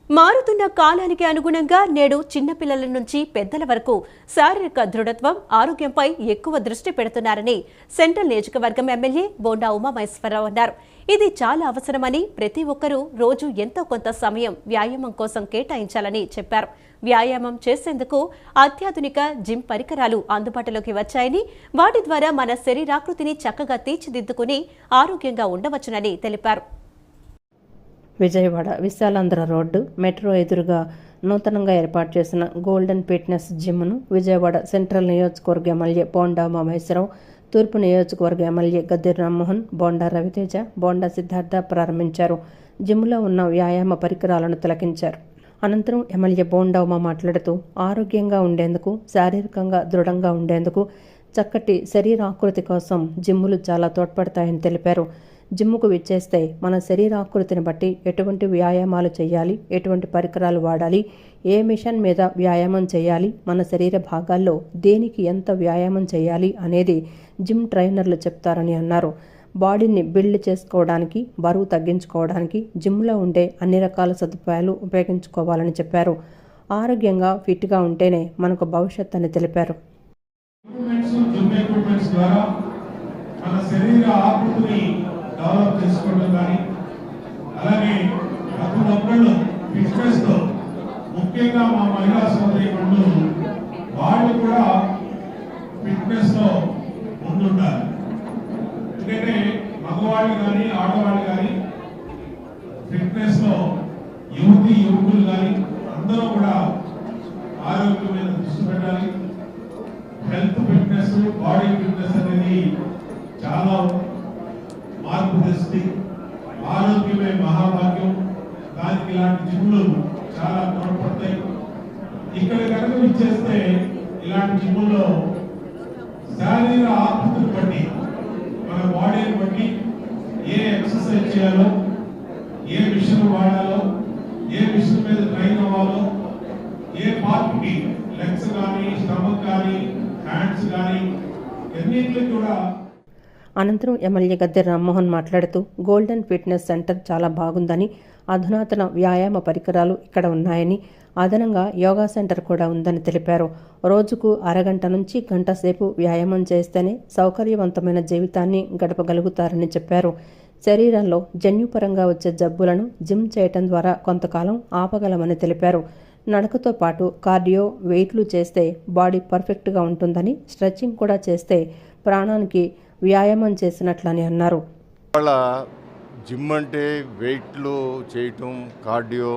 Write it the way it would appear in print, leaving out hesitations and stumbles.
మారుతున్న కాలానికి అనుగుణంగా నేడు చిన్నపిల్లల నుంచి పెద్దల వరకు శారీరక దృఢత్వం, ఆరోగ్యంపై ఎక్కువ దృష్టి పెడుతున్నారని సెంట్రల్ నియోజకవర్గం ఎమ్మెల్యే బోండా ఉమామహేశ్వరరావు అన్నారు. ఇది చాలా అవసరమని, ప్రతి ఒక్కరూ రోజు ఎంతో కొంత సమయం వ్యాయామం కోసం కేటాయించాలని చెప్పారు. వ్యాయామం చేసేందుకు అత్యాధునిక జిమ్ పరికరాలు అందుబాటులోకి వచ్చాయని, వాటి ద్వారా మన శరీరాకృతిని చక్కగా తీర్చిదిద్దుకుని ఆరోగ్యంగా ఉండవచ్చునని తెలిపారు. విజయవాడ విశాలాంధ్ర రోడ్డు మెట్రో ఎదురుగా నూతనంగా ఏర్పాటు చేసిన గోల్డెన్ ఫిట్నెస్ జిమ్ను విజయవాడ సెంట్రల్ నియోజకవర్గ ఎమ్మెల్యే బోండా ఉమామహేశ్వరరావు, తూర్పు నియోజకవర్గ ఎమ్మెల్యే గద్దె రామ్మోహన్, బోండా రవితేజ, బోండా సిద్ధార్థ ప్రారంభించారు. జిమ్లో ఉన్న వ్యాయామ పరికరాలను తిలకించారు. అనంతరం ఎమ్మెల్యే బోండా ఉమా మాట్లాడుతూ ఆరోగ్యంగా ఉండేందుకు, శారీరకంగా దృఢంగా ఉండేందుకు, చక్కటి శరీరాకృతి కోసం జిమ్ములు చాలా తోడ్పడతాయని తెలిపారు. జిమ్ముకు విచ్చేస్తే మన శరీరాకృతిని బట్టి ఎటువంటి వ్యాయామాలు చేయాలి, ఎటువంటి పరికరాలు వాడాలి, ఏ మిషన్ మీద వ్యాయామం చేయాలి, మన శరీర భాగాల్లో దేనికి ఎంత వ్యాయామం చేయాలి అనేది జిమ్ ట్రైనర్లు చెప్తారని అన్నారు. బాడీని బిల్డ్ చేసుకోవడానికి, బరువు తగ్గించుకోవడానికి జిమ్లో ఉండే అన్ని రకాల సదుపాయాలు ఉపయోగించుకోవాలని చెప్పారు. ఆరోగ్యంగా ఫిట్గా ఉంటేనే మనకు భవిష్యత్ అని తెలిపారు. మన శరీర ఆకృతిని డెవలప్ చేసుకోవడం కానీ, అలాగే ప్రతి ఒక్కళ్ళు ఫిట్నెస్తో, ముఖ్యంగా మా మహిళా సోదరీమణులు వాళ్ళు కూడా ఫిట్నెస్లో ముందుండాలి. ఎందుకంటే మగవాళ్ళు కానీ ఆడవాళ్ళు కానీ ఫిట్నెస్లో యువకులు కానీ అందరూ కూడా ఆరోగ్యం మీద దృష్టి పెట్టాలి. హెల్త్ ఫిట్నెస్, బాడీ ఫిట్నెస్ అనేది చాలా మార్పు తెస్తుంది. ఆరోగ్యమే మహాభాగ్యం. దానికి ఇలాంటి జిమ్లు చాలా తోడ్పడతాయి. ఇక్కడ కనుక ఇచ్చేస్తే ఇలాంటి జిమ్ముల్లో శారీర ఆకృతిని బట్టి, మన బాడీని బట్టి ఏ ఎక్సర్సైజ్ చేయాలో, ఏ మిషన్ వాడాలో, ఏ మిషన్ మీద ట్రైన్ అవ్వాలో, ఏ పార్ట్కి లెగ్స్ కానీ, స్టమక్ కానీ, హ్యాండ్స్ కానీ అన్నింటినీ కూడా. అనంతరం ఎమ్మెల్యే గద్దె రామ్మోహన్ మాట్లాడుతూ గోల్డెన్ ఫిట్నెస్ సెంటర్ చాలా బాగుందని, అధునాతన వ్యాయామ పరికరాలు ఇక్కడ ఉన్నాయని, అదనంగా యోగా సెంటర్ కూడా ఉందని తెలిపారు. రోజుకు అరగంట నుంచి గంట సేపు వ్యాయామం చేస్తేనే సౌకర్యవంతమైన జీవితాన్ని గడపగలుగుతారని చెప్పారు. శరీరంలో జన్యుపరంగా వచ్చే జబ్బులను జిమ్ చేయటం ద్వారా కొంతకాలం ఆపగలమని తెలిపారు. నడకతో పాటు కార్డియో, వెయిట్లు చేస్తే బాడీ పర్ఫెక్ట్గా ఉంటుందని, స్ట్రెచ్చింగ్ కూడా చేస్తే ప్రాణానికి వ్యాయామం చేసినట్లని అన్నారు. జిమ్ అంటే వెయిట్లు చేయటం, కార్డియో